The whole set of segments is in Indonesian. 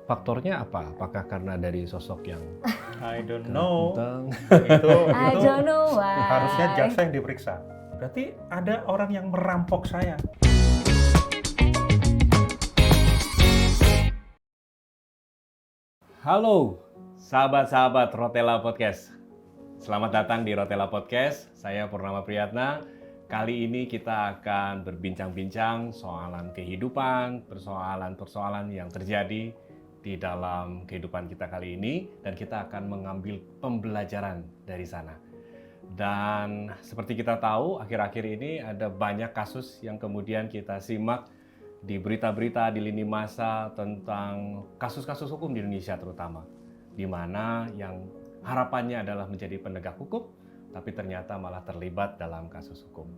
Faktornya apa? Apakah karena dari sosok yang I don't know. ganteng? I don't know why. Harusnya jaksa yang diperiksa. Berarti ada orang yang merampok saya. Halo, sahabat-sahabat Rotela Podcast. Selamat datang di Rotela Podcast. Saya Purnama Priyatna. Kali ini kita akan berbincang-bincang soalan kehidupan, persoalan-persoalan yang terjadi di dalam kehidupan kita kali ini, dan kita akan mengambil pembelajaran dari sana. Dan seperti kita tahu, akhir-akhir ini ada banyak kasus yang kemudian kita simak di berita-berita di lini masa tentang kasus-kasus hukum di Indonesia terutama, di mana yang harapannya adalah menjadi penegak hukum, tapi ternyata malah terlibat dalam kasus hukum.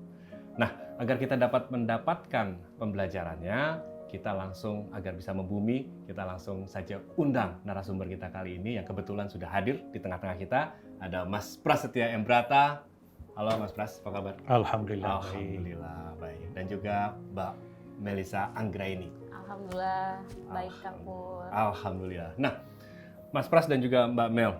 Nah, agar kita dapat mendapatkan pembelajarannya, kita langsung agar bisa membumi, kita langsung saja undang narasumber kita kali ini yang kebetulan sudah hadir di tengah-tengah kita. Ada Mas Pras Setia M. Brata. Halo Mas Pras, apa kabar? Alhamdulillah. Alhamdulillah, baik. Dan juga Mbak Melisa Anggraini. Alhamdulillah, baik Kak Pur. Alhamdulillah. Nah, Mas Pras dan juga Mbak Mel,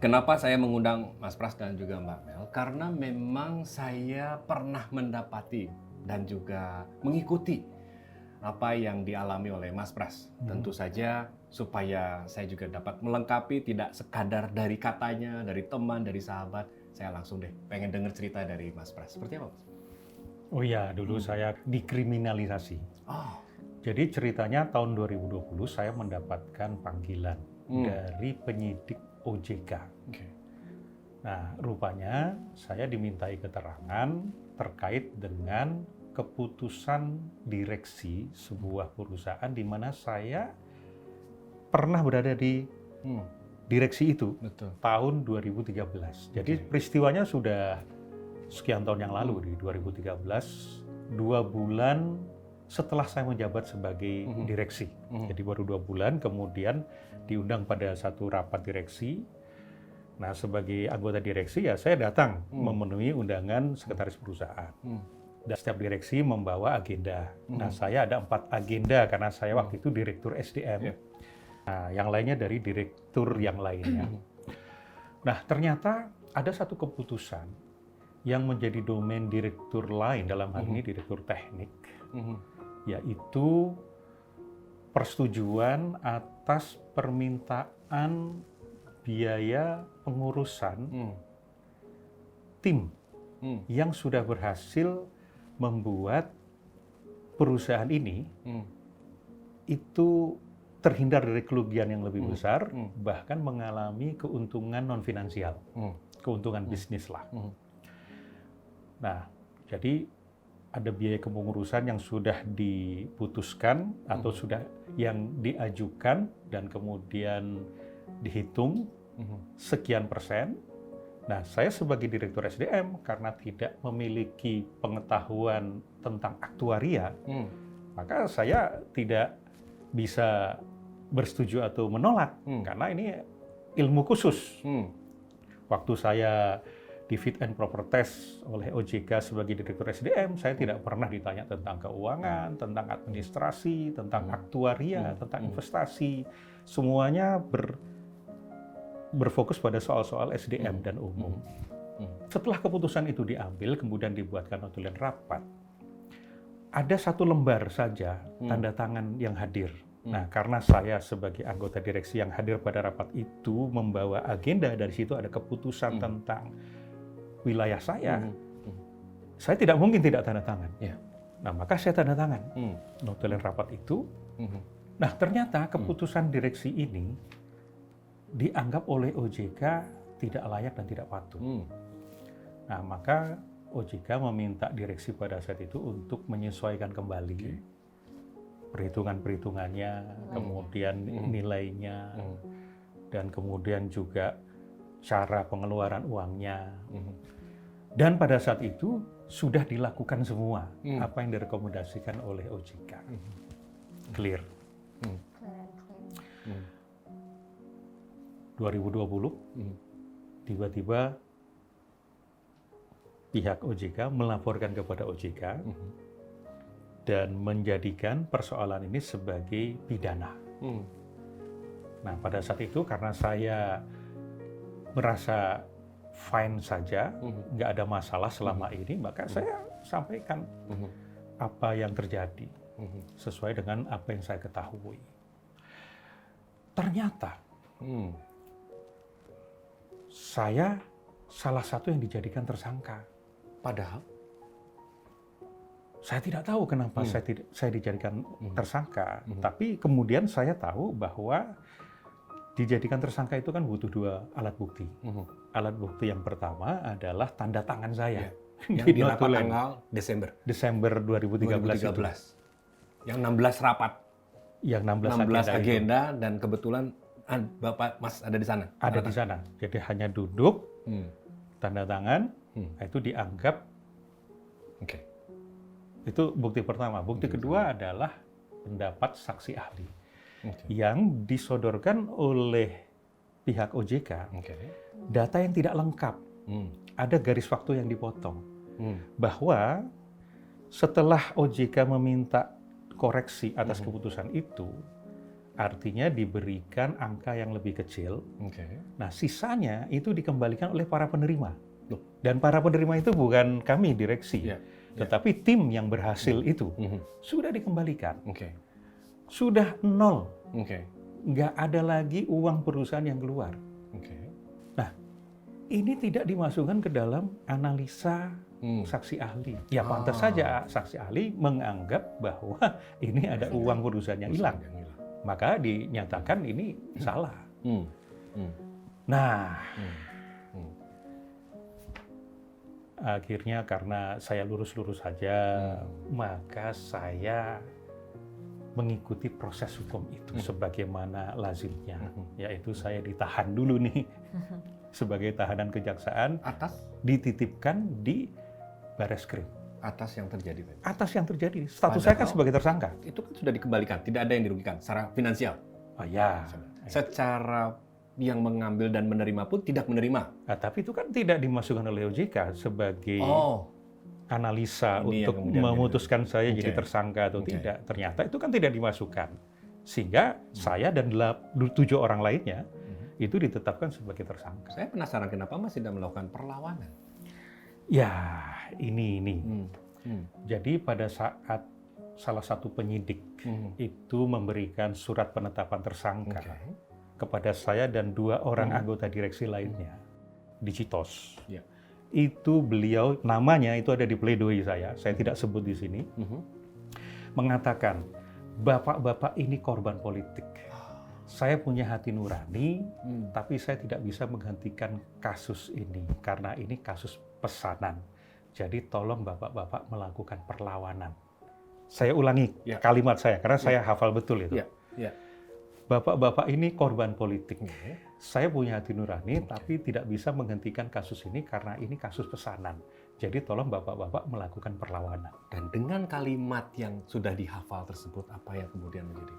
kenapa saya mengundang Mas Pras dan juga Mbak Mel? Karena memang saya pernah mendapati dan juga mengikuti apa yang dialami oleh Mas Pras. Tentu saja supaya saya juga dapat melengkapi, tidak sekadar dari katanya, dari teman, dari sahabat, saya langsung deh pengen dengar cerita dari Mas Pras. Seperti apa, Mas? Oh iya, dulu saya dikriminalisasi. Oh. Jadi ceritanya tahun 2020 saya mendapatkan panggilan dari penyidik OJK. Okay. Nah, rupanya saya dimintai keterangan terkait dengan keputusan direksi sebuah perusahaan di mana saya pernah berada di direksi itu. Betul. Tahun 2013. Jadi peristiwanya sudah sekian tahun yang lalu, di 2013, 2 bulan setelah saya menjabat sebagai direksi. Jadi baru 2 bulan, kemudian diundang pada satu rapat direksi. Nah, sebagai anggota direksi ya saya datang memenuhi undangan sekretaris perusahaan. Dan setiap direksi membawa agenda. Nah, saya ada 4 agenda karena saya waktu itu direktur SDM. Nah, yang lainnya dari direktur yang lainnya. Nah, ternyata ada satu keputusan yang menjadi domain direktur lain, dalam hal ini direktur teknik, yaitu persetujuan atas permintaan biaya pengurusan tim yang sudah berhasil membuat perusahaan ini itu terhindar dari kerugian yang lebih besar, bahkan mengalami keuntungan non-finansial, keuntungan bisnis lah. Nah, jadi ada biaya kepengurusan yang sudah diputuskan atau sudah yang diajukan dan kemudian dihitung sekian persen. Nah, saya sebagai direktur SDM karena tidak memiliki pengetahuan tentang aktuaria, maka saya tidak bisa bersetuju atau menolak karena ini ilmu khusus. Waktu saya di fit and proper test oleh OJK sebagai direktur SDM, saya tidak pernah ditanya tentang keuangan, tentang administrasi, tentang aktuaria, tentang investasi. Semuanya berfokus pada soal-soal SDM dan umum. Setelah keputusan itu diambil, kemudian dibuatkan notulen rapat, ada satu lembar saja tanda tangan yang hadir. Nah, karena saya sebagai anggota direksi yang hadir pada rapat itu membawa agenda, dari situ ada keputusan tentang wilayah saya tidak mungkin tidak tanda tangan. Nah, maka saya tanda tangan notulen rapat itu. Nah, ternyata keputusan direksi ini dianggap oleh OJK tidak layak dan tidak patuh. Nah, maka OJK meminta direksi pada saat itu untuk menyesuaikan kembali perhitungan-perhitungannya, kemudian nilainya, dan kemudian juga cara pengeluaran uangnya. Dan pada saat itu sudah dilakukan semua apa yang direkomendasikan oleh OJK. Clear. 2020, tiba-tiba pihak OJK melaporkan kepada OJK dan menjadikan persoalan ini sebagai pidana. Nah, pada saat itu karena saya merasa fine saja, nggak ada masalah selama ini, maka saya sampaikan apa yang terjadi sesuai dengan apa yang saya ketahui. Ternyata saya salah satu yang dijadikan tersangka. Padahal Saya tidak tahu kenapa saya dijadikan tersangka, tapi kemudian saya tahu bahwa dijadikan tersangka itu kan butuh 2 alat bukti. Alat bukti yang pertama adalah tanda tangan saya. yang Di di rapat notulen. tanggal Desember Desember 2013 itu. yang 16 rapat, Yang 16 16 agenda itu. agenda dan kebetulan Bapak Mas ada di sana. Ada di sana. Jadi hanya duduk, tanda tangan, itu dianggap Oke. itu bukti pertama. Bukti kedua adalah pendapat saksi ahli Oke. yang disodorkan oleh pihak OJK. Oke. Data yang tidak lengkap. Ada garis waktu yang dipotong. Bahwa setelah OJK meminta koreksi atas keputusan itu, artinya diberikan angka yang lebih kecil. Oke. Nah, sisanya itu dikembalikan oleh para penerima. Loh. Dan para penerima itu bukan kami direksi, Iya. tetapi tim yang berhasil itu sudah dikembalikan. Oke. Sudah nol. Oke. Nggak ada lagi uang perusahaan yang keluar. Oke. Ini tidak dimasukkan ke dalam analisa saksi ahli. Ya pantas saja saksi ahli menganggap bahwa ini ada uang perusahaan yang hilang. Maka dinyatakan ini salah. Nah, akhirnya karena saya lurus-lurus saja, maka saya mengikuti proses hukum itu sebagaimana lazimnya. Yaitu saya ditahan dulu nih sebagai tahanan kejaksaan, dititipkan di Bareskrim. Atas yang terjadi tadi. Atas yang terjadi. Status saya kan sebagai tersangka. Itu kan sudah dikembalikan, tidak ada yang dirugikan secara finansial. Oh ya. Secara yang mengambil dan menerima pun tidak menerima. Nah, tapi itu kan tidak dimasukkan oleh OJK sebagai analisa Ini yang untuk kemudian memutuskan saya jadi Oke. tersangka atau Oke. tidak. Ternyata itu kan tidak dimasukkan. Sehingga saya dan 7 orang lainnya itu ditetapkan sebagai tersangka. Saya penasaran kenapa Mas tidak melakukan perlawanan. Ya, ini. Jadi pada saat salah satu penyidik itu memberikan surat penetapan tersangka kepada saya dan 2 orang anggota direksi lainnya di Citos. Ya. Itu beliau, namanya itu ada di pledoi saya tidak sebut di sini, mengatakan, Bapak-bapak ini korban politik. Saya punya hati nurani, tapi saya tidak bisa menggantikan kasus ini, karena ini kasus pesanan. Jadi tolong Bapak-bapak melakukan perlawanan. Saya ulangi kalimat saya, karena saya hafal betul itu. Bapak-bapak ini korban politik. Saya punya hati nurani, tapi tidak bisa menghentikan kasus ini karena ini kasus pesanan. Jadi tolong Bapak-bapak melakukan perlawanan. Dan dengan kalimat yang sudah dihafal tersebut, apa yang kemudian menjadi?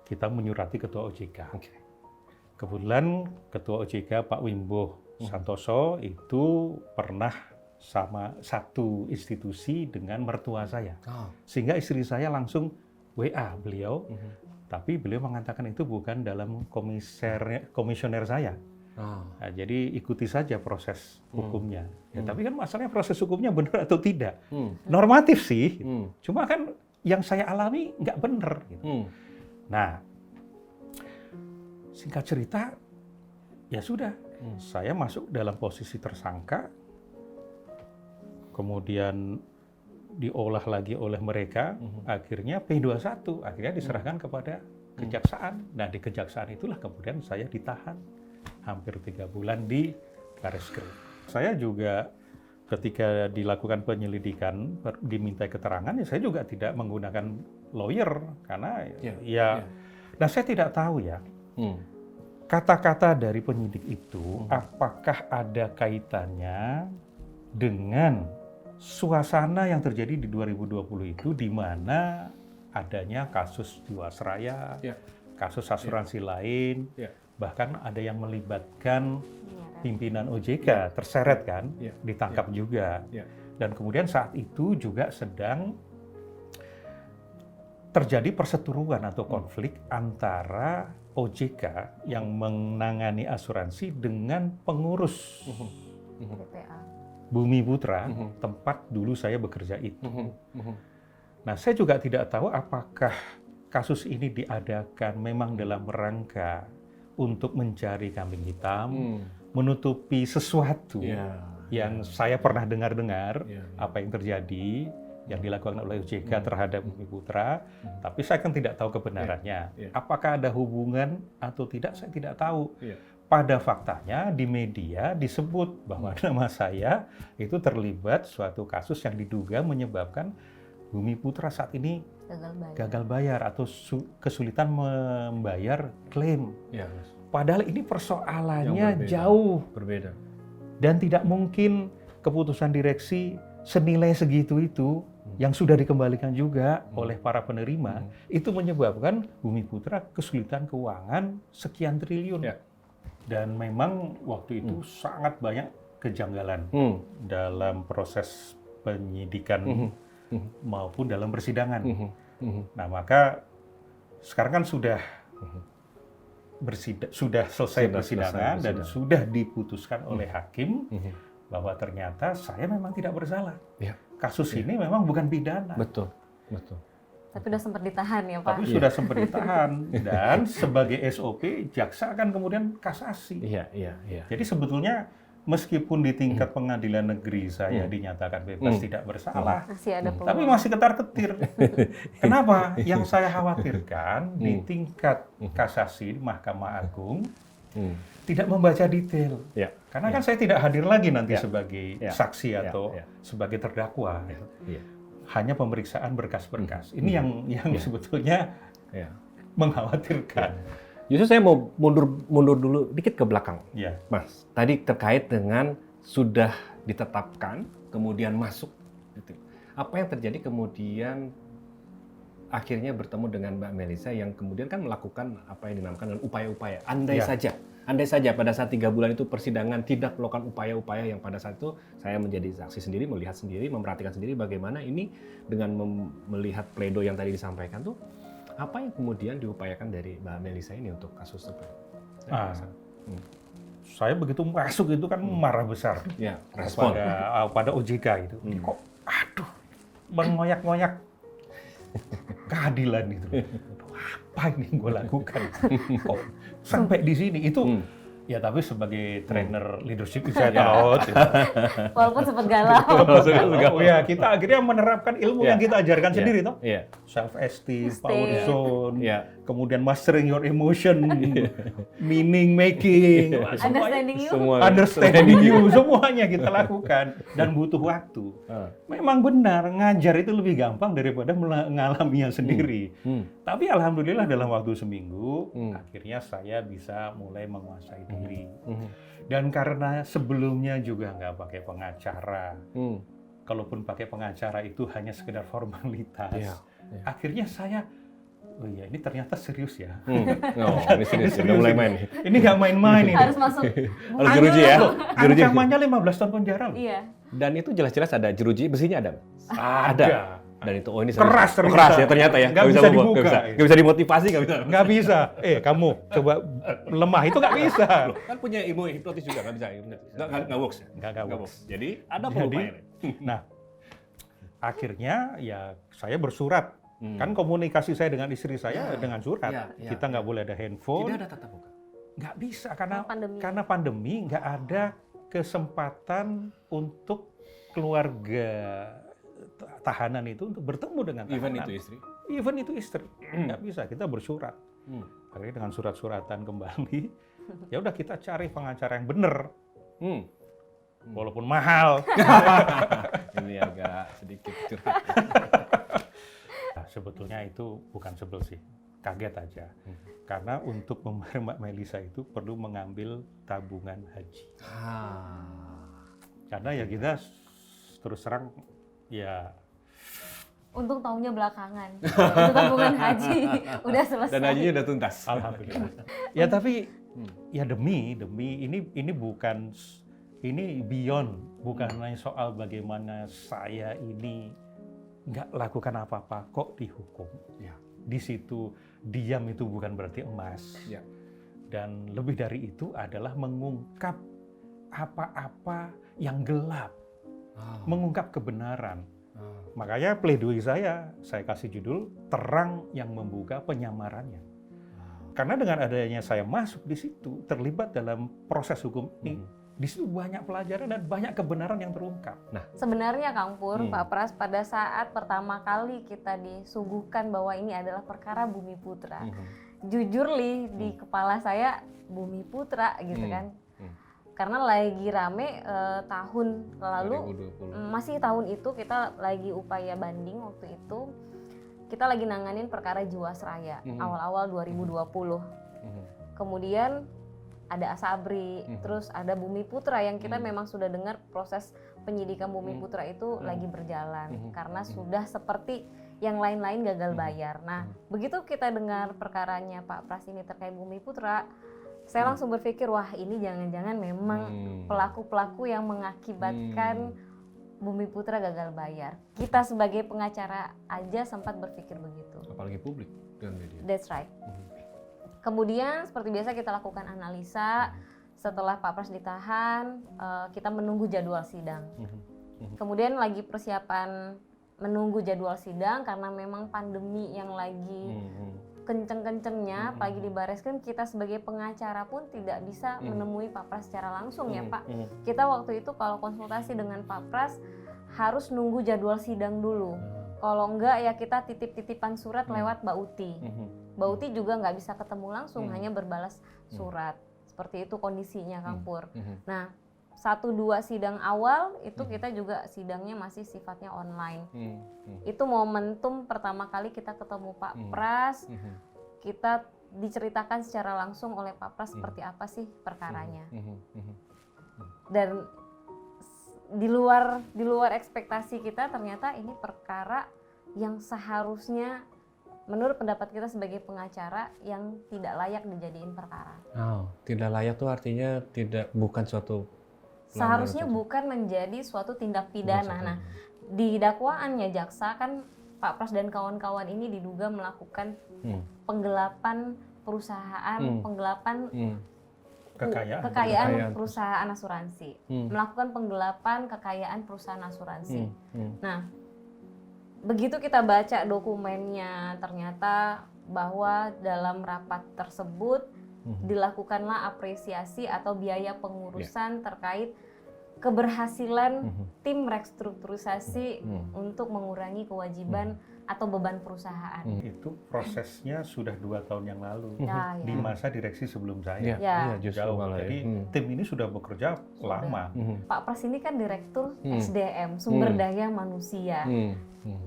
Kita menyurati Ketua OJK. Kebetulan Ketua OJK Pak Wimbo Santoso itu pernah sama satu institusi dengan mertua saya. Sehingga istri saya langsung WA beliau, tapi beliau mengatakan itu bukan dalam komisioner saya. Nah, jadi ikuti saja proses hukumnya. Ya, tapi kan masalahnya proses hukumnya benar atau tidak. Normatif sih, cuma kan yang saya alami nggak benar. Gitu. Nah, singkat cerita, ya sudah, saya masuk dalam posisi tersangka, kemudian diolah lagi oleh mereka, akhirnya P21, akhirnya diserahkan kepada kejaksaan. Nah, di kejaksaan itulah kemudian saya ditahan hampir 3 bulan di Bareskrim. Saya juga ketika dilakukan penyelidikan, diminta keterangan, ya saya juga tidak menggunakan lawyer, karena nah saya tidak tahu ya, kata-kata dari penyidik itu apakah ada kaitannya dengan suasana yang terjadi di 2020 itu, di mana adanya kasus Jiwasraya, kasus asuransi lain, bahkan ada yang melibatkan pimpinan OJK terseret kan, ditangkap juga. Dan kemudian saat itu juga sedang terjadi perseteruan atau konflik antara OJK yang menangani asuransi dengan pengurus BPA. Bumi Putra, tempat dulu saya bekerja itu. Nah, saya juga tidak tahu apakah kasus ini diadakan memang dalam rangka untuk mencari kambing hitam, menutupi sesuatu yang saya pernah dengar-dengar apa yang terjadi, yang dilakukan oleh OJK terhadap Bumi Putra, tapi saya kan tidak tahu kebenarannya. Apakah ada hubungan atau tidak, saya tidak tahu. Pada faktanya di media disebut bahwa nama saya itu terlibat suatu kasus yang diduga menyebabkan Bumi Putra saat ini gagal bayar atau kesulitan membayar klaim. Padahal ini persoalannya jauh berbeda. Dan tidak mungkin keputusan direksi senilai segitu itu yang sudah dikembalikan juga oleh para penerima, itu menyebabkan Bumi Putra kesulitan keuangan sekian triliun. Dan memang waktu itu sangat banyak kejanggalan dalam proses penyidikan maupun dalam persidangan. Nah, maka sekarang kan sudah selesai persidangan dan sudah diputuskan oleh hakim bahwa ternyata saya memang tidak bersalah. Kasus ini memang bukan pidana. Betul. Tapi udah sempat ditahan ya Pak? Tapi sudah sempat ditahan dan sebagai SOP jaksa akan kemudian kasasi. Jadi sebetulnya meskipun di tingkat pengadilan negeri saya dinyatakan bebas tidak bersalah, tapi masih ketar-ketir. Kenapa? Yang saya khawatirkan di tingkat kasasi Mahkamah Agung tidak membaca detail. Karena kan saya tidak hadir lagi nanti sebagai saksi atau sebagai terdakwa. Hanya pemeriksaan berkas-berkas. Ini yang sebetulnya mengkhawatirkan. Justru saya mau mundur dulu dikit ke belakang, Mas. Tadi terkait dengan sudah ditetapkan, kemudian masuk. Gitu. Apa yang terjadi kemudian akhirnya bertemu dengan Mbak Melisa yang kemudian kan melakukan apa yang dinamakan dengan upaya-upaya. Andai saja pada saat 3 bulan itu persidangan tidak melakukan upaya-upaya yang pada saat itu saya menjadi saksi sendiri, melihat sendiri, memperhatikan sendiri bagaimana ini dengan melihat pledoi yang tadi disampaikan tuh, apa yang kemudian diupayakan dari Mbak Melisa ini untuk kasus tersebut? Saya begitu masuk itu kan marah besar respon pada OJK itu. Kok mengoyak-ngoyak keadilan itu. Apa ini yang gue lakukan? Kok sampai di sini? Itu ya tapi sebagai trainer leadership saya tahu. Walaupun sempat galau. Kita akhirnya menerapkan ilmu yang kita ajarkan sendiri toh. Self esteem, power zone, kemudian mastering your emotion, meaning making, understanding you, semuanya kita lakukan dan butuh waktu. Memang benar ngajar itu lebih gampang daripada mengalaminya sendiri. Tapi alhamdulillah dalam waktu seminggu akhirnya saya bisa mulai menguasai diri. Dan karena sebelumnya juga nggak pakai pengacara, kalaupun pakai pengacara itu hanya sekedar formalitas. Akhirnya saya, ini ternyata serius ya. Ini serius, udah mulai main. Ini nggak main-main ini. Harus masuk. Harus jeruji ya. Ancamannya 15 tahun penjara loh. Iya. Dan itu jelas-jelas ada jeruji besinya ada. Ada. Dan itu ini keras ya ternyata ya. Nggak bisa dibuka. Nggak bisa dimotivasi, nggak bisa. Kamu coba lemah itu nggak bisa. Loh, kan punya ilmu hipnotis juga nggak bisa. Nggak works. Nggak works. Jadi ada pengupayan. Nah, akhirnya ya saya bersurat. Kan komunikasi saya dengan istri saya dengan surat. Kita nggak boleh ada handphone. Tidak ada tatap muka. Nggak bisa karena pandemi nggak ada kesempatan untuk keluarga tahanan itu untuk bertemu dengan tahanan. Even itu istri. Nggak bisa, kita bersurat. Akhirnya dengan surat-suratan kembali, ya udah kita cari pengacara yang benar. Walaupun mahal. Ini agak sedikit curhat. Nah, sebetulnya itu bukan sebel sih, kaget aja. Karena untuk membayar Mbak Melisa itu perlu mengambil tabungan haji. Karena ya kita terus terang ya. Untung tahunya belakangan. Itu tabungan haji udah selesai. Dan hajinya udah tuntas. Alhamdulillah. Ya tapi ya demi ini bukan, ini beyond, bukan hanya soal bagaimana saya ini nggak lakukan apa-apa kok dihukum. Di situ diam itu bukan berarti emas. Ya. Dan lebih dari itu adalah mengungkap apa-apa yang gelap, mengungkap kebenaran. Makanya pledoi saya kasih judul Terang yang Membuka Penyamarannya. Karena dengan adanya saya masuk di situ, terlibat dalam proses hukum ini, di situ banyak pelajaran dan banyak kebenaran yang terungkap. Sebenarnya Kang Pur, Pak Pras, pada saat pertama kali kita disuguhkan bahwa ini adalah perkara Bumi Putra, jujur di kepala saya Bumi Putra gitu kan. Karena lagi rame tahun lalu, 2020. masih tahun itu kita lagi upaya banding waktu itu, kita lagi nanganin perkara Jiwasraya awal-awal 2020. Kemudian ada Asabri, terus ada Bumi Putra yang kita memang sudah dengar proses penyidikan Bumi Putra itu lagi berjalan karena sudah seperti yang lain-lain gagal bayar. Nah, begitu kita dengar perkaranya Pak Pras ini terkait Bumi Putra, saya langsung berpikir, wah ini jangan-jangan memang pelaku-pelaku yang mengakibatkan Bumi Putra gagal bayar. Kita sebagai pengacara aja sempat berpikir begitu. Apalagi publik dan media. That's right. Kemudian seperti biasa kita lakukan analisa. Setelah Pak Pras ditahan, kita menunggu jadwal sidang. Kemudian lagi persiapan menunggu jadwal sidang karena memang pandemi yang lagi kenceng-kencengnya, apalagi di Bareskrim, kita sebagai pengacara pun tidak bisa menemui Pak Pras secara langsung ya Pak. Kita waktu itu kalau konsultasi dengan Pak Pras harus nunggu jadwal sidang dulu. Kalau enggak ya kita titip-titipan surat lewat Mbak Uti. Mbak Uti juga nggak bisa ketemu langsung, hanya berbalas surat. Seperti itu kondisinya Kang Pur. Nah, 1-2 sidang awal itu kita juga sidangnya masih sifatnya online. Itu momentum pertama kali kita ketemu Pak Pras, kita diceritakan secara langsung oleh Pak Pras seperti apa sih perkaranya. Dan di luar ekspektasi kita, ternyata ini perkara yang seharusnya menurut pendapat kita sebagai pengacara yang tidak layak dijadiin perkara. Tidak layak tuh artinya bukan suatu seharusnya bukan menjadi suatu tindak pidana. Nah, di dakwaannya jaksa kan Pak Pras dan kawan-kawan ini diduga melakukan penggelapan perusahaan, penggelapan kekayaan perusahaan asuransi, melakukan penggelapan kekayaan perusahaan asuransi. Nah, begitu kita baca dokumennya, ternyata bahwa dalam rapat tersebut dilakukanlah apresiasi atau biaya pengurusan terkait keberhasilan tim restrukturisasi untuk mengurangi kewajiban atau beban perusahaan. Itu prosesnya sudah 2 tahun yang lalu, Ya, di masa direksi sebelum saya. Ya. Jauh. Jadi tim ini sudah bekerja lama. Pak Pras ini kan direktur SDM, sumber daya manusia,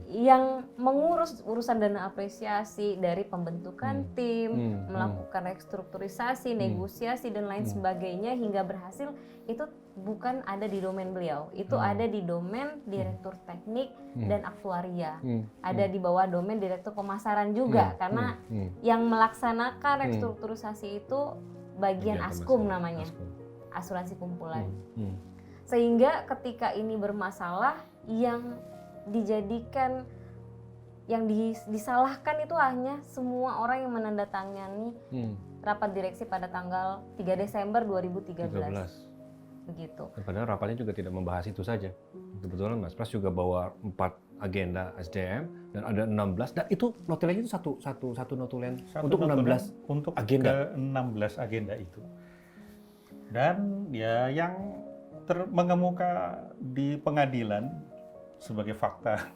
yang mengurus urusan dana apresiasi dari pembentukan tim, melakukan restrukturisasi, negosiasi dan lain sebagainya hingga berhasil, itu bukan ada di domain beliau, itu ada di domain direktur teknik dan aktuaria, ada di bawah domain direktur pemasaran juga, karena yang melaksanakan restrukturisasi itu bagian Askum namanya, asuransi kumpulan. Sehingga ketika ini bermasalah, yang dijadikan, yang disalahkan itu hanya semua orang yang menandatangani rapat direksi pada tanggal 3 Desember 2013. Begitu. Padahal rapatnya juga tidak membahas itu saja. Kebetulan Mas Pras juga bawa 4 agenda SDM dan ada 16, dan itu notulennya itu satu notulen untuk 16 untuk agenda. 16 agenda itu. Dan ya yang mengemuka di pengadilan sebagai fakta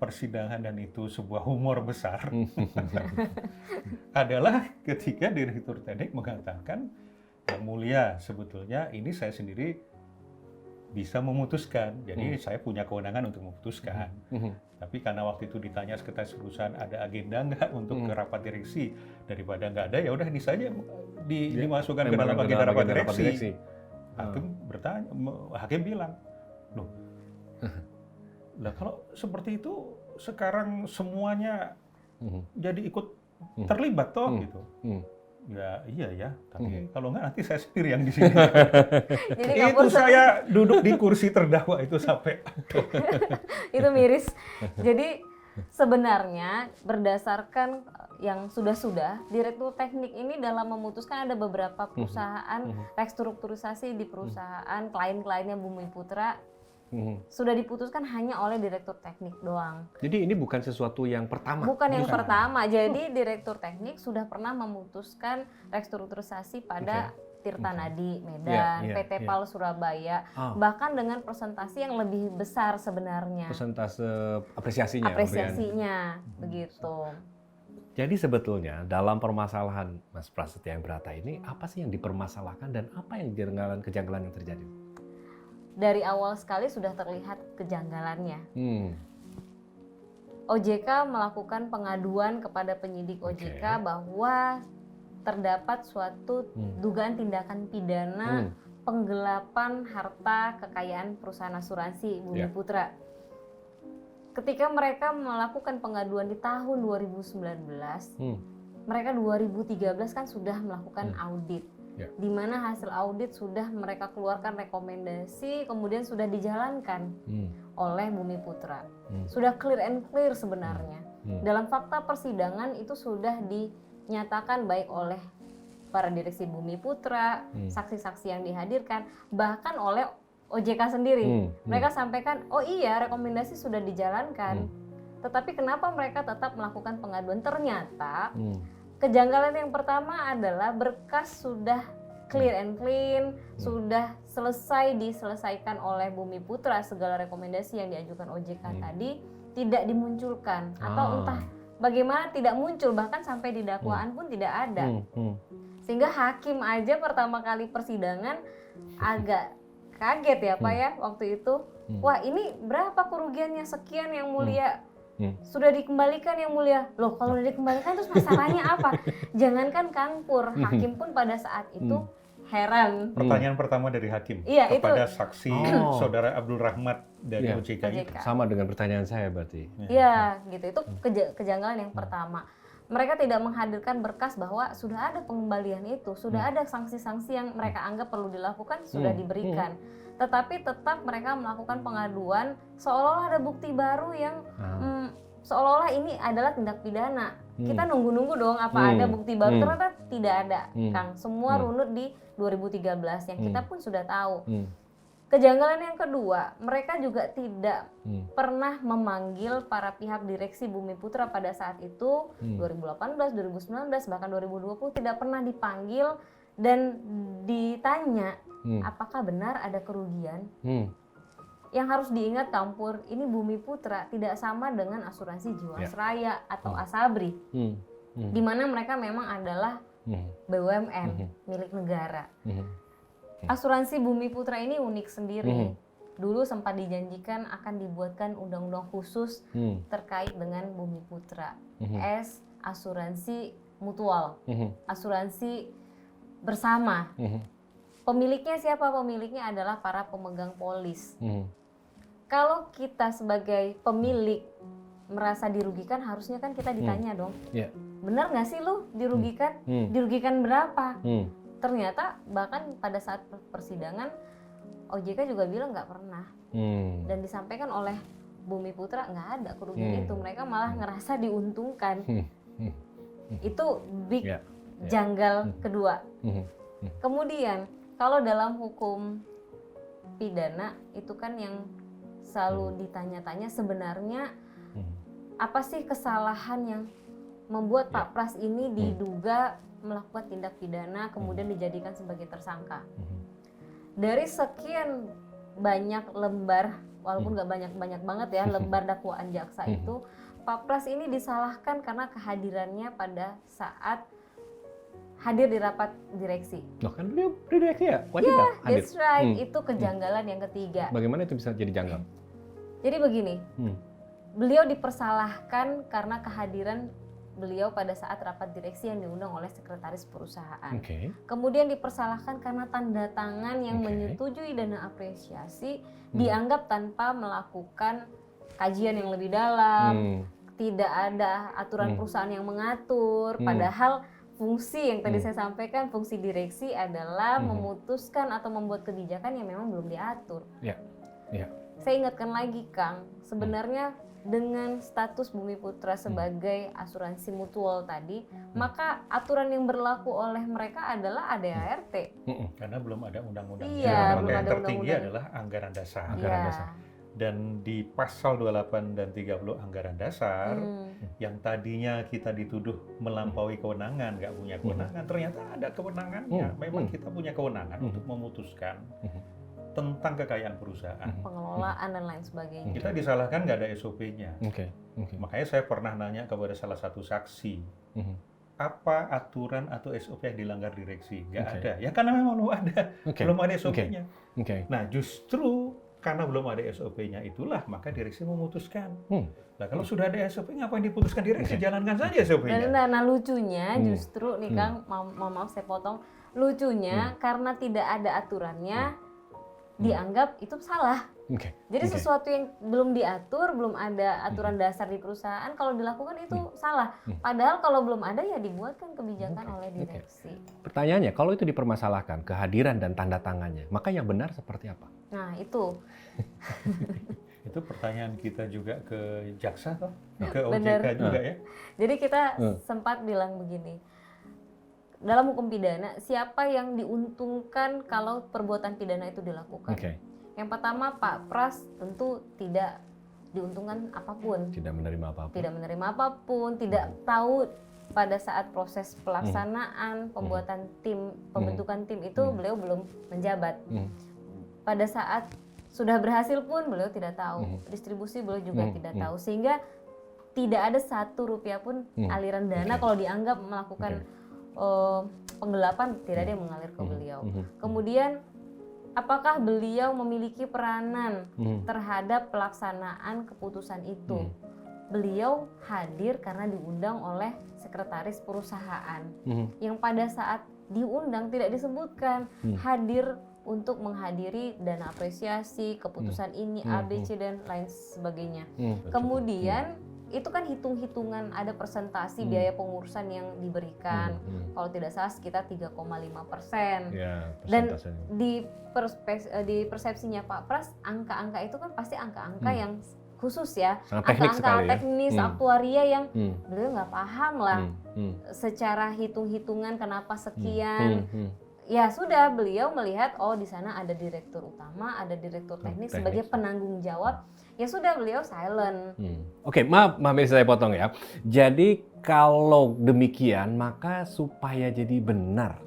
persidangan, dan itu sebuah humor besar adalah ketika Direktur Teknik mengatakan, Yang Mulia, sebetulnya ini saya sendiri bisa memutuskan, jadi saya punya kewenangan untuk memutuskan. Tapi karena waktu itu ditanya sekretaris perusahaan ada agenda nggak untuk ke rapat direksi, daripada nggak ada ya udah ini saja dimasukkan ke dalam agenda rapat direksi. Hakim bertanya, hakim bilang, loh, lah kalau seperti itu sekarang semuanya jadi ikut terlibat toh gitu. Ya iya ya, tapi kalau nggak nanti saya sendiri yang di sini. Jadi itu saya duduk di kursi terdakwa itu sampai. Itu miris. Jadi sebenarnya berdasarkan yang sudah-sudah, direktur teknik ini dalam memutuskan ada beberapa perusahaan restrukturisasi di perusahaan klien-kliennya Bumi Putra sudah diputuskan hanya oleh direktur teknik doang. Jadi ini bukan sesuatu yang pertama. Bukan yang pertama. Jadi direktur teknik sudah pernah memutuskan restrukturisasi pada Tirta Nadi Medan, PT PAL Surabaya, bahkan dengan presentasi yang lebih besar sebenarnya. Persentase apresiasinya. Begitu. Jadi sebetulnya dalam permasalahan Mas Prasetya yang Brata ini, apa sih yang dipermasalahkan dan apa yang kejanggalan yang terjadi? Dari awal sekali sudah terlihat kejanggalannya. OJK melakukan pengaduan kepada penyidik OJK bahwa terdapat suatu dugaan tindakan pidana penggelapan harta kekayaan perusahaan asuransi Bumi Putra. Ketika mereka melakukan pengaduan di tahun 2019, mereka 2013 kan sudah melakukan audit. Di mana hasil audit sudah mereka keluarkan rekomendasi, kemudian sudah dijalankan oleh Bumi Putra. Sudah clear and clear sebenarnya. Dalam fakta persidangan itu sudah dinyatakan baik oleh para direksi Bumi Putra, saksi-saksi yang dihadirkan, bahkan oleh OJK sendiri. Mereka sampaikan, oh iya rekomendasi sudah dijalankan. Tetapi kenapa mereka tetap melakukan pengaduan? Ternyata kejanggalan yang pertama adalah berkas sudah clear and clean, sudah diselesaikan oleh Bumi Putra, segala rekomendasi yang diajukan OJK tadi tidak dimunculkan atau entah bagaimana tidak muncul, bahkan sampai di dakwaan pun tidak ada. Sehingga hakim aja pertama kali persidangan agak kaget ya Pak ya waktu itu. Wah, ini berapa kerugiannya? Sekian yang mulia. Sudah dikembalikan yang mulia. Loh, kalau udah dikembalikan terus masalahnya apa? Jangankan Kangpur, hakim pun pada saat itu heran. Pertanyaan pertama dari hakim kepada saksi saudara Abdul Rahmat dari OJK. Sama dengan pertanyaan saya berarti. Iya, gitu. Itu kejanggalan yang pertama. Mereka tidak menghadirkan berkas bahwa sudah ada pengembalian itu, sudah ada sanksi-sanksi yang mereka anggap perlu dilakukan, sudah diberikan. Tetapi tetap mereka melakukan pengaduan seolah-olah ada bukti baru yang seolah-olah ini adalah tindak pidana. Kita nunggu-nunggu dong apa ada bukti baru, ternyata tidak ada, Kang. Semua runut di 2013 yang kita pun sudah tahu. Kejanggalan yang kedua, mereka juga tidak pernah memanggil para pihak direksi Bumi Putra pada saat itu, 2018, 2019, bahkan 2020 tidak pernah dipanggil dan ditanya apakah benar ada kerugian. Yang harus diingat Kangpur, ini Bumi Putra tidak sama dengan asuransi Jiwasraya atau Asabri, di mana mereka memang adalah BUMN milik negara. Asuransi Bumi Putra ini unik sendiri. Dulu sempat dijanjikan akan dibuatkan undang-undang khusus terkait dengan Bumi Putra. Asuransi mutual, asuransi bersama. Pemiliknya siapa? Pemiliknya adalah para pemegang polis. Kalau kita sebagai pemilik merasa dirugikan, harusnya kan kita ditanya dong. Benar nggak sih lu dirugikan? Dirugikan berapa? Ternyata bahkan pada saat persidangan OJK juga bilang nggak pernah, dan disampaikan oleh Bumi Putra nggak ada kerugian itu, mereka malah ngerasa diuntungkan. Itu big janggal kedua. Kemudian kalau dalam hukum pidana itu kan yang selalu ditanya-tanya sebenarnya apa sih kesalahan yang membuat Pak Pras ini diduga melakukan tindak pidana kemudian dijadikan sebagai tersangka. Dari sekian banyak lembar, walaupun nggak banyak-banyak banget ya lembar dakwaan jaksa itu, Pak Pras ini disalahkan karena kehadirannya pada saat hadir di rapat direksi. Loh kan beliau direksi ya? Wajib hadir. That's right. Itu kejanggalan yang ketiga. Bagaimana itu bisa jadi janggal? Jadi begini, beliau dipersalahkan karena kehadiran beliau pada saat rapat direksi yang diundang oleh sekretaris perusahaan. Kemudian dipersalahkan karena tanda tangan yang menyetujui dana apresiasi dianggap tanpa melakukan kajian yang lebih dalam, tidak ada aturan perusahaan yang mengatur, padahal fungsi yang tadi saya sampaikan, fungsi direksi adalah memutuskan atau membuat kebijakan yang memang belum diatur. saya ingatkan lagi Kang, sebenarnya dengan status Bumi Putra sebagai asuransi mutual tadi, maka aturan yang berlaku oleh mereka adalah ADART. Karena belum ada undang-undangnya. Iya, Maka belum yang ada tertinggi undang-undang. adalah anggaran dasar. Anggaran Iya. dasar. Dan di pasal 28 dan 30 anggaran dasar, yang tadinya kita dituduh melampaui kewenangan, nggak punya kewenangan, ternyata ada kewenangannya. Memang kita punya kewenangan untuk memutuskan tentang kekayaan perusahaan. Pengelolaan dan lain sebagainya. Kita disalahkan nggak ada SOP-nya. Oke. Makanya saya pernah nanya kepada salah satu saksi, apa aturan atau SOP yang dilanggar direksi? Nggak Oke. ada. Ya karena memang belum ada. Oke. Belum ada SOP-nya. Oke. Nah justru karena belum ada SOP-nya itulah maka direksi memutuskan. Nah kalau sudah ada SOP, ngapain diputuskan direksi? Jalankan saja SOP-nya. Nah lucunya justru nih Kang, maaf saya potong, lucunya karena tidak ada aturannya dianggap itu salah. Oke. Jadi sesuatu yang belum diatur, belum ada aturan dasar di perusahaan, kalau dilakukan itu salah. Padahal kalau belum ada ya dibuatkan kebijakan oleh direksi. Pertanyaannya, kalau itu dipermasalahkan kehadiran dan tanda tangannya, maka yang benar seperti apa? Nah itu. Itu pertanyaan kita juga ke jaksa toh, ke Benar. OJK juga ya. Jadi kita sempat bilang begini, dalam hukum pidana siapa yang diuntungkan kalau perbuatan pidana itu dilakukan? Oke. Yang pertama Pak Pras tentu tidak diuntungkan apapun, Tidak menerima apa-apa. tidak menerima apapun, tidak tahu pada saat proses pelaksanaan pembuatan tim, pembentukan tim itu beliau belum menjabat. Pada saat sudah berhasil pun beliau tidak tahu, distribusi beliau juga tidak tahu, sehingga tidak ada 1 rupiah pun aliran dana kalau dianggap melakukan penggelapan, tidak ada yang mengalir ke beliau. Kemudian apakah beliau memiliki peranan terhadap pelaksanaan keputusan itu? Beliau hadir karena diundang oleh sekretaris perusahaan yang pada saat diundang tidak disebutkan hadir untuk menghadiri dana apresiasi, keputusan ini, A, B, C, dan lain sebagainya. Kemudian itu kan hitung-hitungan, ada persentasi biaya pengurusan yang diberikan. Kalau tidak salah sekitar 3,5%. Ya, Dan persentasenya. di persepsinya Pak Pras, angka-angka itu kan pasti angka-angka yang khusus ya. Sangat teknik Angka-angka sekali ya. teknis, aktuaria yang beliau nggak paham lah. Secara hitung-hitungan kenapa sekian. Ya sudah, beliau melihat oh di sana ada direktur utama, ada direktur teknik sebagai penanggung jawab. Ya sudah, beliau silent. Oke, maaf saya potong ya. Jadi kalau demikian maka supaya jadi benar,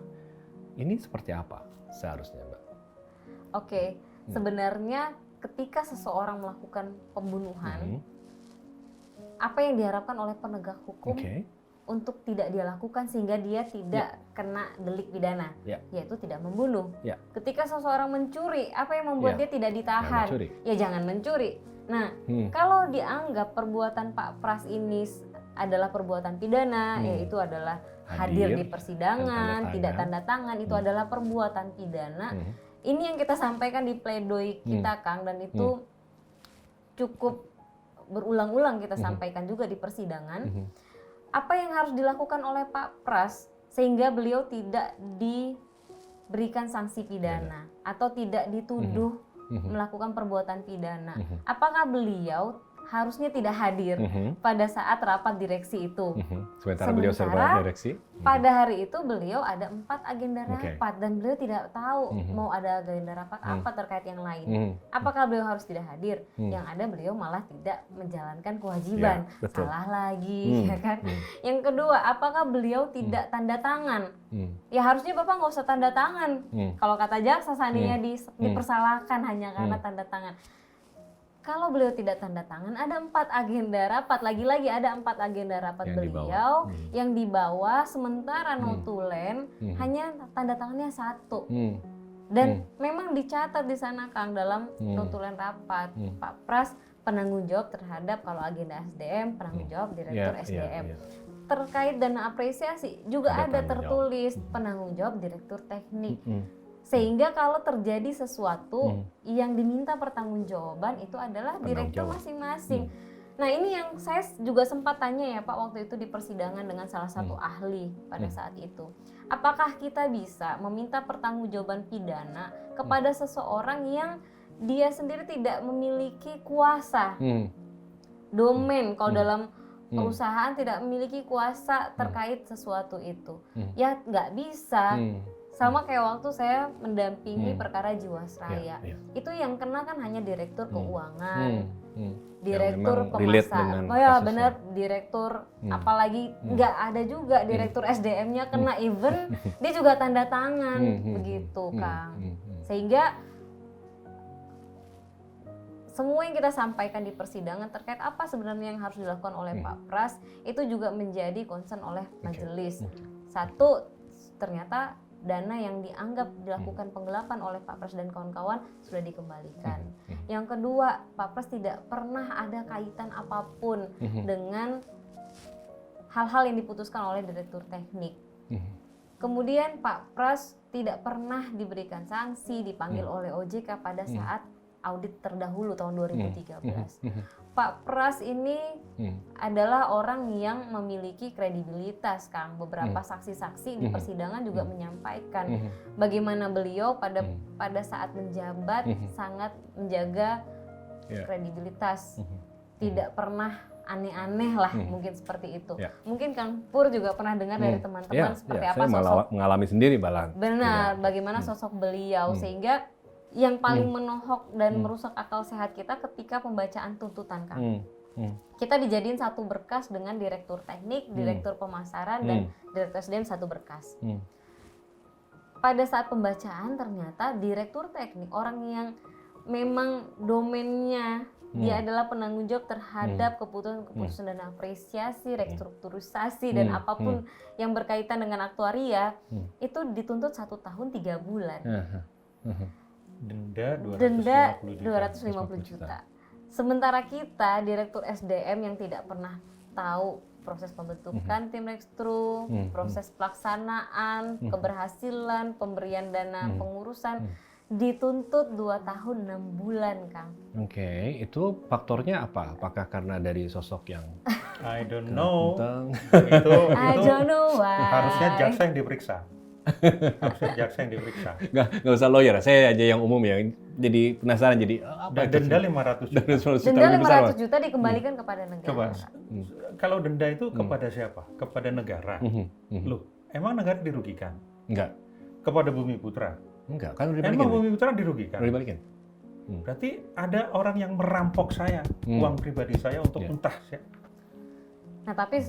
ini seperti apa seharusnya, Mbak? Oke, sebenarnya ketika seseorang melakukan pembunuhan, apa yang diharapkan oleh penegak hukum untuk tidak dia lakukan sehingga dia tidak kena delik pidana, yaitu tidak membunuh. Ketika seseorang mencuri, apa yang membuat dia tidak ditahan? Ya jangan mencuri. Nah, kalau dianggap perbuatan Pak Pras ini adalah perbuatan pidana, yaitu adalah hadir di persidangan, tidak tanda tangan, itu adalah perbuatan pidana. Ini yang kita sampaikan di pledoi kita, Kang, dan itu cukup berulang-ulang kita sampaikan juga di persidangan. Apa yang harus dilakukan oleh Pak Pras sehingga beliau tidak diberikan sanksi pidana atau tidak dituduh melakukan perbuatan pidana? Apakah beliau harusnya tidak hadir pada saat rapat direksi itu? Sementara beliau serba direksi. Pada hari itu beliau ada 4 agenda rapat dan beliau tidak tahu mau ada agenda rapat apa terkait yang lain. Apakah beliau harus tidak hadir? Yang ada beliau malah tidak menjalankan kewajiban. Salah lagi, ya kan? Yang kedua, apakah beliau tidak tanda tangan? Ya harusnya Bapak nggak usah tanda tangan. Kalau kata jaksa seandainya dipersalahkan hanya karena tanda tangan. Kalau beliau tidak tanda tangan, ada 4 agenda rapat, lagi-lagi ada 4 agenda rapat yang beliau yang dibawa, sementara notulen hanya tanda tangannya 1. Dan memang dicatat di sana, Kang, dalam notulen rapat, Pak Pras penanggung jawab terhadap kalau agenda SDM, penanggung jawab direktur SDM. Terkait dana apresiasi juga ada tertulis penanggung jawab direktur teknik. Sehingga kalau terjadi sesuatu yang diminta pertanggungjawaban itu adalah direktur masing-masing. Nah ini yang saya juga sempat tanya ya Pak waktu itu di persidangan dengan salah satu ahli pada saat itu. Apakah kita bisa meminta pertanggungjawaban pidana kepada seseorang yang dia sendiri tidak memiliki kuasa domain. Kalau dalam perusahaan tidak memiliki kuasa terkait sesuatu itu, ya nggak bisa. Sama kayak waktu saya mendampingi perkara Jiwasraya, itu yang kena kan hanya direktur keuangan, direktur pemasaran, oh ya benar, direktur apalagi nggak ada juga direktur SDM-nya kena, even dia juga tanda tangan begitu Kang. Sehingga semua yang kita sampaikan di persidangan terkait apa sebenarnya yang harus dilakukan oleh Pak Pras itu juga menjadi concern oleh majelis. Satu, ternyata dana yang dianggap dilakukan penggelapan oleh Pak Pras dan kawan-kawan sudah dikembalikan. Yang kedua, Pak Pras tidak pernah ada kaitan apapun dengan hal-hal yang diputuskan oleh direktur teknik. Kemudian Pak Pras tidak pernah diberikan sanksi, dipanggil oleh OJK pada saat audit terdahulu tahun 2013. Pak Pras ini adalah orang yang memiliki kredibilitas, Kang. Beberapa saksi-saksi di persidangan juga menyampaikan bagaimana beliau pada saat menjabat sangat menjaga kredibilitas. Tidak pernah aneh-aneh lah, mungkin seperti itu. Mungkin Kang Pur juga pernah dengar dari teman-teman seperti apa saya sosok. mengalami sendiri Balang. Benar, bagaimana sosok beliau, sehingga yang paling menohok dan merusak akal sehat kita ketika pembacaan tuntutan, Kang. Kita dijadiin satu berkas dengan direktur teknik, direktur pemasaran, dan direktur SDM satu berkas. Pada saat pembacaan ternyata direktur teknik, orang yang memang domainnya dia adalah penanggung jawab terhadap keputusan-keputusan dan apresiasi, restrukturisasi, dan apapun yang berkaitan dengan aktuaria, itu dituntut 1 tahun 3 bulan. Denda 250 juta. Sementara kita direktur SDM yang tidak pernah tahu proses pembentukan tim rekstru, proses pelaksanaan, keberhasilan, pemberian dana pengurusan, dituntut 2 tahun 6 bulan, Kang. Oke, itu faktornya apa? Apakah karena dari sosok yang I don't know. itu I don't know why. Harusnya jaksa yang diperiksa. Nggak usah lawyer, saya aja yang umum ya. Jadi penasaran, jadi apa Dan denda 500 juta. Denda 500 juta dikembalikan kepada negara. Coba, kalau denda itu kepada siapa? Kepada negara. Loh, emang negara dirugikan? Enggak. Kepada Bumi Putra? Enggak, kan udah dibalikin. Emang Bumi Putra dirugikan? Udah dibalikin. Berarti ada orang yang merampok saya, uang pribadi saya untuk entah. Nah, tapi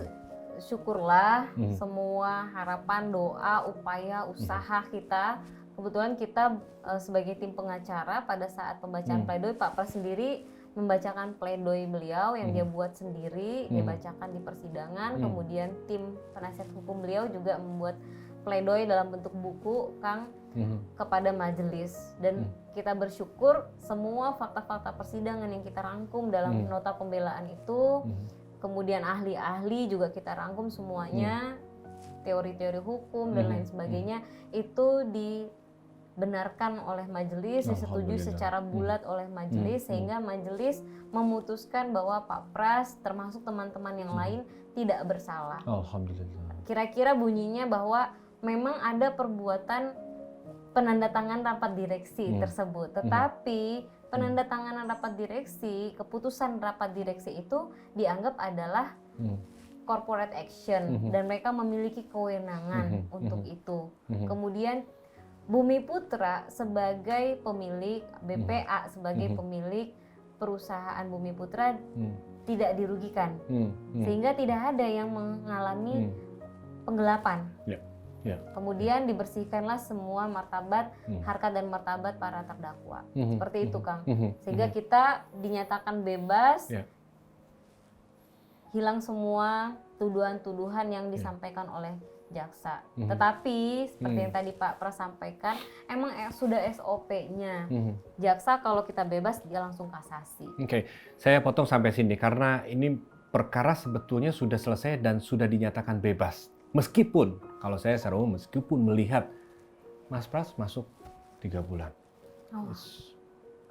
syukurlah semua harapan, doa, upaya, usaha kita. Kebetulan kita sebagai tim pengacara pada saat pembacaan pledoi, Pak Pras sendiri membacakan pledoi beliau yang dia buat sendiri, dia bacakan di persidangan. Kemudian tim penasihat hukum beliau juga membuat pledoi dalam bentuk buku, Kang, kepada majelis. Dan kita bersyukur semua fakta-fakta persidangan yang kita rangkum dalam nota pembelaan itu, kemudian ahli-ahli juga kita rangkum semuanya, teori-teori hukum dan lain sebagainya, itu dibenarkan oleh majelis, disetujui secara bulat oleh majelis, sehingga majelis memutuskan bahwa Pak Pras termasuk teman-teman yang lain tidak bersalah. Alhamdulillah. Kira-kira bunyinya bahwa memang ada perbuatan penandatangan rapat direksi tersebut, tetapi penandatanganan rapat direksi, keputusan rapat direksi itu dianggap adalah corporate action dan mereka memiliki kewenangan untuk itu. Kemudian Bumi Putra sebagai pemilik, BPA sebagai pemilik perusahaan Bumi Putra tidak dirugikan, sehingga tidak ada yang mengalami penggelapan. Kemudian dibersihkanlah semua martabat, harkat dan martabat para terdakwa. Seperti itu, Kang. Sehingga kita dinyatakan bebas, hilang semua tuduhan-tuduhan yang disampaikan oleh jaksa. Tetapi seperti yang tadi Pak Pras sampaikan, emang sudah SOP-nya. Jaksa kalau kita bebas dia langsung kasasi. Oke, saya potong sampai sini karena ini perkara sebetulnya sudah selesai dan sudah dinyatakan bebas. Meskipun, kalau saya secara umum, meskipun melihat Mas Pras masuk 3 bulan.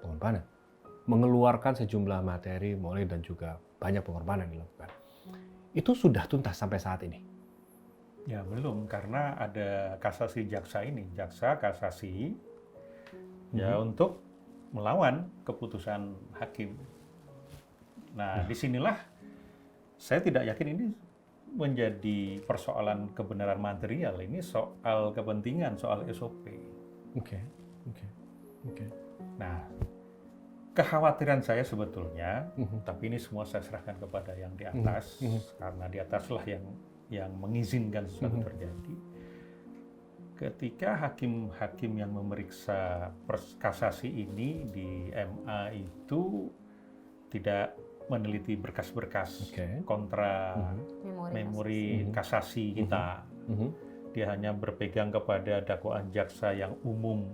Pengorbanan. Mengeluarkan sejumlah materi, mulai dan juga banyak pengorbanan dilakukan. Itu sudah tuntas sampai saat ini? Ya belum, karena ada kasasi jaksa ini. Jaksa kasasi ya untuk melawan keputusan hakim. Nah, disinilah saya tidak yakin ini menjadi persoalan kebenaran material, ini soal kepentingan, soal SOP. Oke. Nah, kekhawatiran saya sebetulnya, tapi ini semua saya serahkan kepada yang di atas, karena di ataslah yang mengizinkan sesuatu terjadi. Ketika hakim-hakim yang memeriksa kasasi ini di MA itu tidak meneliti berkas-berkas kontra memori kasasi kita, dia hanya berpegang kepada dakwaan jaksa yang umum.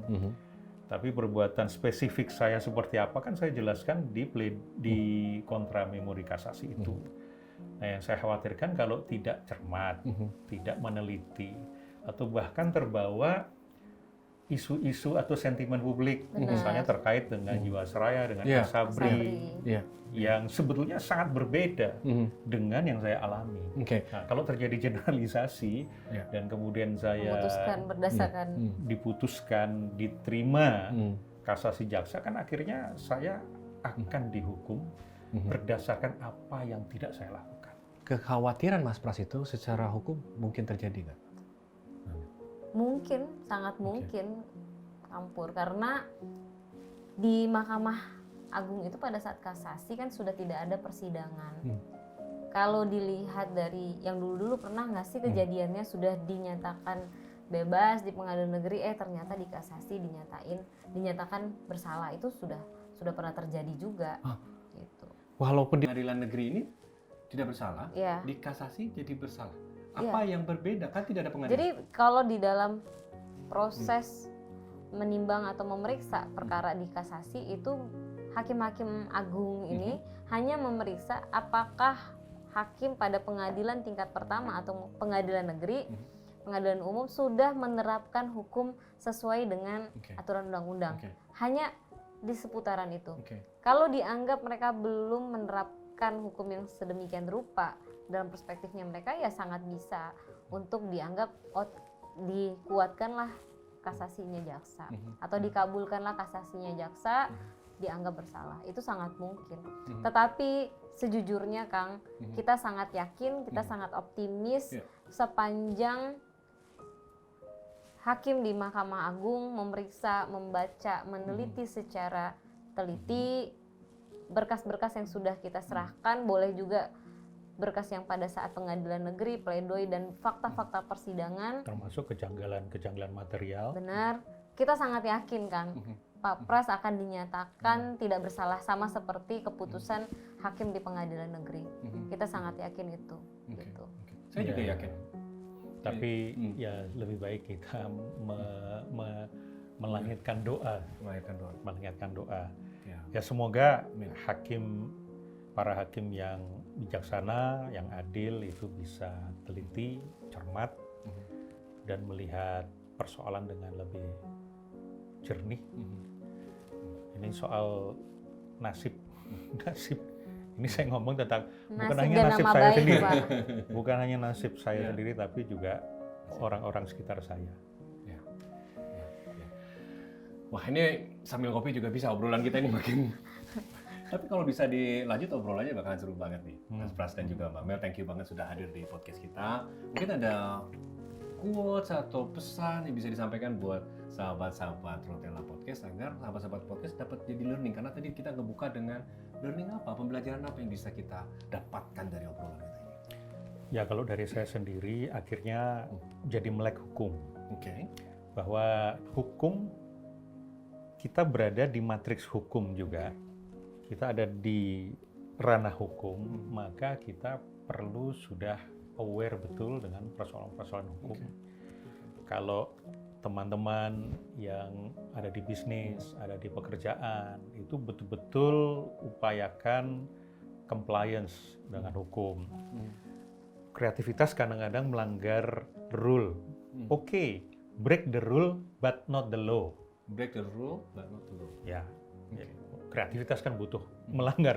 Tapi perbuatan spesifik saya seperti apa kan saya jelaskan di kontra memori kasasi itu. Nah, yang saya khawatirkan kalau tidak cermat, tidak meneliti, atau bahkan terbawa isu-isu atau sentimen publik, misalnya terkait dengan Jiwasraya, dengan Asabri, yang sebetulnya sangat berbeda dengan yang saya alami. Nah, kalau terjadi generalisasi dan kemudian saya diputuskan diterima kasasi jaksa, kan akhirnya saya akan dihukum berdasarkan apa yang tidak saya lakukan. Kekhawatiran Mas Pras itu secara hukum mungkin terjadi nggak? Mungkin, sangat mungkin, Kampur, karena di Mahkamah Agung itu pada saat kasasi kan sudah tidak ada persidangan. Kalau dilihat dari yang dulu-dulu, pernah nggak sih kejadiannya sudah dinyatakan bebas di pengadilan negeri, ternyata di kasasi dinyatakan bersalah, itu sudah pernah terjadi juga. Gitu. Walaupun di pengadilan negeri ini tidak bersalah, ya, di kasasi jadi bersalah. Apa yang berbeda? Kan tidak ada pengadilan. Jadi kalau di dalam proses menimbang atau memeriksa perkara di kasasi itu, hakim-hakim agung ini hanya memeriksa apakah hakim pada pengadilan tingkat pertama atau pengadilan negeri, pengadilan umum sudah menerapkan hukum sesuai dengan aturan undang-undang. Hanya di seputaran itu. Kalau dianggap mereka belum menerapkan hukum yang sedemikian rupa, dalam perspektifnya mereka ya sangat bisa untuk dianggap dikuatkanlah kasasinya jaksa atau dikabulkanlah kasasinya jaksa, dianggap bersalah. Itu sangat mungkin. Tetapi sejujurnya Kang, kita sangat yakin, kita sangat optimis sepanjang hakim di Mahkamah Agung memeriksa, membaca, meneliti secara teliti berkas-berkas yang sudah kita serahkan, boleh juga berkas yang pada saat pengadilan negeri, pledoi, dan fakta-fakta persidangan. Termasuk kejanggalan material. Benar. Kita sangat yakin, Kang, Pak Pras akan dinyatakan tidak bersalah, sama seperti keputusan hakim di pengadilan negeri. Kita sangat yakin itu. Gitu. Saya juga yakin. Tapi ya lebih baik kita melangitkan doa. Melangitkan doa. Ya semoga para hakim yang bijaksana, yang adil itu bisa teliti, cermat, dan melihat persoalan dengan lebih jernih. Ini soal nasib. Ini saya ngomong tentang bukan hanya nasib saya sendiri, bukan hanya nasib saya sendiri, tapi juga orang-orang sekitar saya. Wah, ini sambil kopi juga bisa, obrolan kita ini makin. Tapi kalau bisa dilanjut obrolannya bakalan seru banget nih, Mas Pras dan juga Mbak Mel. Thank you banget sudah hadir di podcast kita. Mungkin ada quotes atau pesan yang bisa disampaikan buat sahabat-sahabat Rotella Podcast agar sahabat-sahabat podcast dapat jadi learning. Karena tadi kita ngebuka dengan learning apa, pembelajaran apa yang bisa kita dapatkan dari obrolan kita ini. Ya kalau dari saya sendiri akhirnya jadi melek hukum. Bahwa hukum, kita berada di matriks hukum juga. Kita ada di ranah hukum, maka kita perlu sudah aware betul dengan persoalan-persoalan hukum. Kalau teman-teman yang ada di bisnis, ada di pekerjaan, itu betul-betul upayakan compliance dengan hukum. Kreativitas kadang-kadang melanggar rule. Oke, break the rule but not the law. Break the rule but not the law. Ya. Kreativitas kan butuh melanggar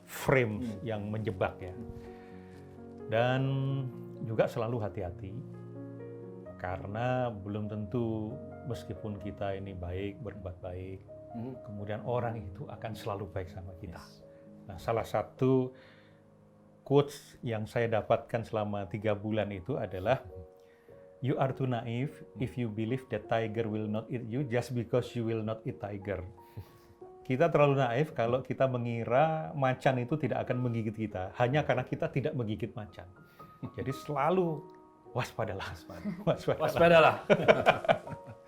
frame yang menjebak ya. Dan juga selalu hati-hati karena belum tentu meskipun kita ini baik, berbuat baik, kemudian orang itu akan selalu baik sama kita. Yes. Nah, salah satu quotes yang saya dapatkan selama 3 bulan itu adalah, "You are too naive if you believe that tiger will not eat you just because you will not eat tiger." Kita terlalu naif kalau kita mengira macan itu tidak akan menggigit kita hanya karena kita tidak menggigit macan. Jadi selalu waspadalah. Waspadalah.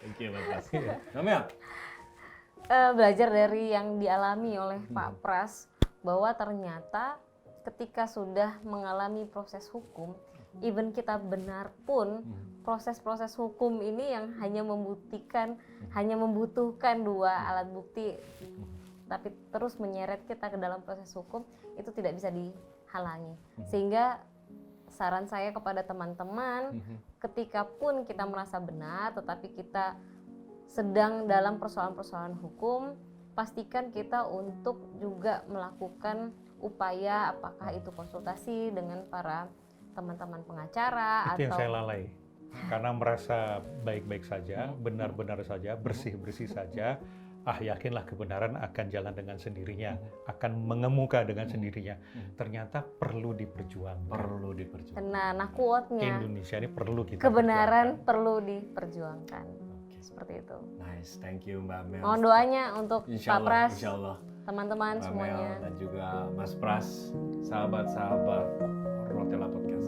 Thank you, Mas. Namanya? Belajar dari yang dialami oleh Pak Pras, bahwa ternyata ketika sudah mengalami proses hukum, even kita benar pun, proses-proses hukum ini yang hanya membutuhkan 2 alat bukti, tapi terus menyeret kita ke dalam proses hukum, itu tidak bisa dihalangi. Sehingga saran saya kepada teman-teman, ketika pun kita merasa benar, tetapi kita sedang dalam persoalan-persoalan hukum, pastikan kita untuk juga melakukan upaya, apakah itu konsultasi dengan para teman-teman pengacara Itu yang atau saya lalai. Karena merasa baik-baik saja, benar-benar saja, bersih-bersih saja, yakinlah kebenaran akan jalan dengan sendirinya, akan mengemuka dengan sendirinya. Ternyata perlu diperjuangkan. Perlu diperjuangkan. nah quote-nya, Indonesia ini perlu kita kebenaran perjuangkan. perlu diperjuangkan. Seperti itu. Nice, thank you Mbak Mel. Mohon doanya untuk Insya Pak Pras, Insya Allah. teman-teman Mbak semuanya. Mel dan juga Mas Pras, sahabat-sahabat Rotela Podcast.